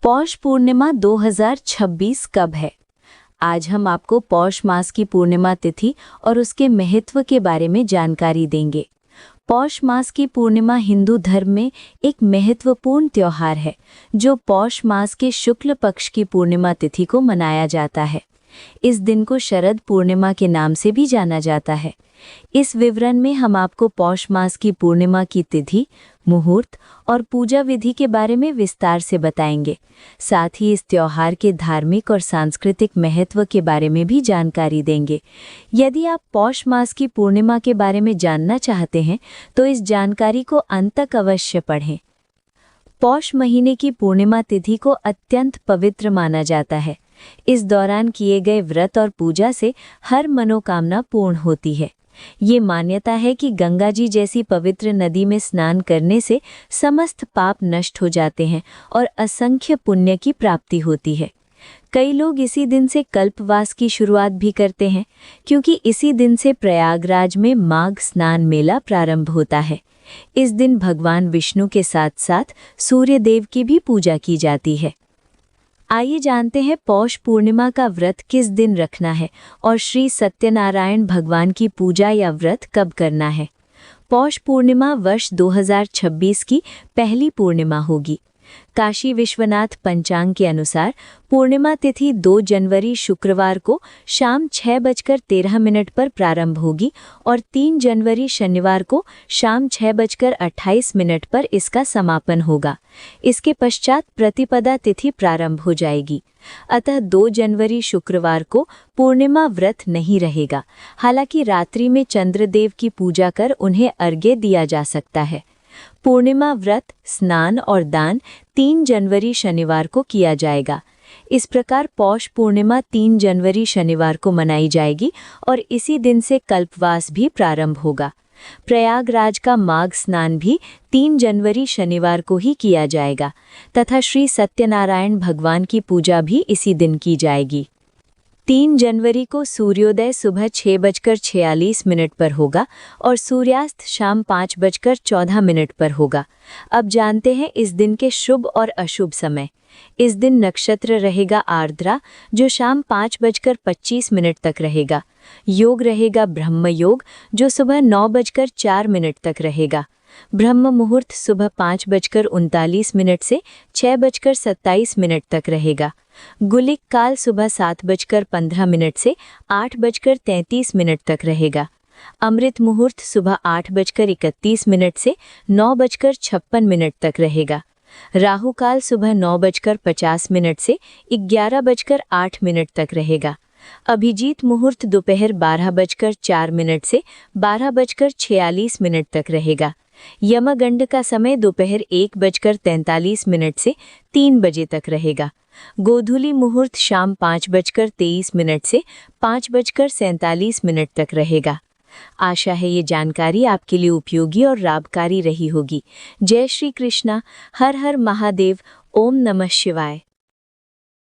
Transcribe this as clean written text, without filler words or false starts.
पौष पूर्णिमा 2026 कब है? आज हम आपको पौष मास की पूर्णिमा तिथि और उसके महत्व के बारे में जानकारी देंगे। पौष मास की पूर्णिमा हिंदू धर्म में एक महत्वपूर्ण त्योहार है, जो पौष मास के शुक्ल पक्ष की पूर्णिमा तिथि को मनाया जाता है। इस दिन को शरद पूर्णिमा के नाम से भी जाना जाता है। इस विवरण में हम आपको पौष मास की पूर्णिमा की तिथि, मुहूर्त और पूजा विधि के बारे में विस्तार से बताएंगे। साथ ही इस त्योहार के धार्मिक और सांस्कृतिक महत्व के बारे में भी जानकारी देंगे। यदि आप पौष मास की पूर्णिमा के बारे में जानना चाहते हैं, तो इस जानकारी को अंत तक अवश्य पढ़ें। पौष महीने की पूर्णिमा तिथि को अत्यंत पवित्र माना जाता है। इस दौरान किए गए व्रत और पूजा से हर मनोकामना पूर्ण होती है। ये मान्यता है कि गंगा जी जैसी पवित्र नदी में स्नान करने से समस्त पाप नष्ट हो जाते हैं और असंख्य पुण्य की प्राप्ति होती है। कई लोग इसी दिन से कल्पवास की शुरुआत भी करते हैं, क्योंकि इसी दिन से प्रयागराज में माघ स्नान मेला प्रारंभ होता है। इस दिन भगवान विष्णु के साथ साथ सूर्य देव की भी पूजा की जाती है। आइए जानते हैं पौष पूर्णिमा का व्रत किस दिन रखना है और श्री सत्यनारायण भगवान की पूजा या व्रत कब करना है। पौष पूर्णिमा वर्ष 2026 की पहली पूर्णिमा होगी। काशी विश्वनाथ पंचांग के अनुसार पूर्णिमा तिथि 2 जनवरी शुक्रवार को शाम 6:13 पर प्रारंभ होगी और 3 जनवरी शनिवार को शाम 6:28 पर इसका समापन होगा। इसके पश्चात प्रतिपदा तिथि प्रारंभ हो जाएगी। अतः 2 जनवरी शुक्रवार को पूर्णिमा व्रत नहीं रहेगा। हालांकि रात्रि में चंद्रदेव की पूजा कर उन्हें अर्घ्य दिया जा सकता है। पूर्णिमा व्रत, स्नान और दान 3 जनवरी शनिवार को किया जाएगा। इस प्रकार पौष पूर्णिमा 3 जनवरी शनिवार को मनाई जाएगी और इसी दिन से कल्पवास भी प्रारंभ होगा। प्रयागराज का माघ स्नान भी 3 जनवरी शनिवार को ही किया जाएगा तथा श्री सत्यनारायण भगवान की पूजा भी इसी दिन की जाएगी। 3 जनवरी को सूर्योदय सुबह 6:46 पर होगा और सूर्यास्त शाम 5:14 पर होगा। अब जानते हैं इस दिन के शुभ और अशुभ समय। इस दिन नक्षत्र रहेगा आर्द्रा, जो शाम 5:25 तक रहेगा। योग रहेगा ब्रह्म योग, जो सुबह 9:04 तक रहेगा। ब्रह्म मुहूर्त सुबह 5:39 से 6:27 तक रहेगा। गुलिक काल सुबह 7:15 से 8:33 तक रहेगा। अमृत मुहूर्त सुबह 8:31 से 9:56 तक रहेगा। राहु काल सुबह 9:50 से 11:08 तक रहेगा। अभिजीत मुहूर्त दोपहर 12:04 से 12:46 तक रहेगा। यमगंड का समय दोपहर 1:43 से 3 बजे तक रहेगा। गोधूली मुहूर्त शाम 5:23 से 5:47 तक रहेगा। आशा है ये जानकारी आपके लिए उपयोगी और लाभकारी रही होगी। जय श्री कृष्णा। हर हर महादेव। ओम नमः शिवाय।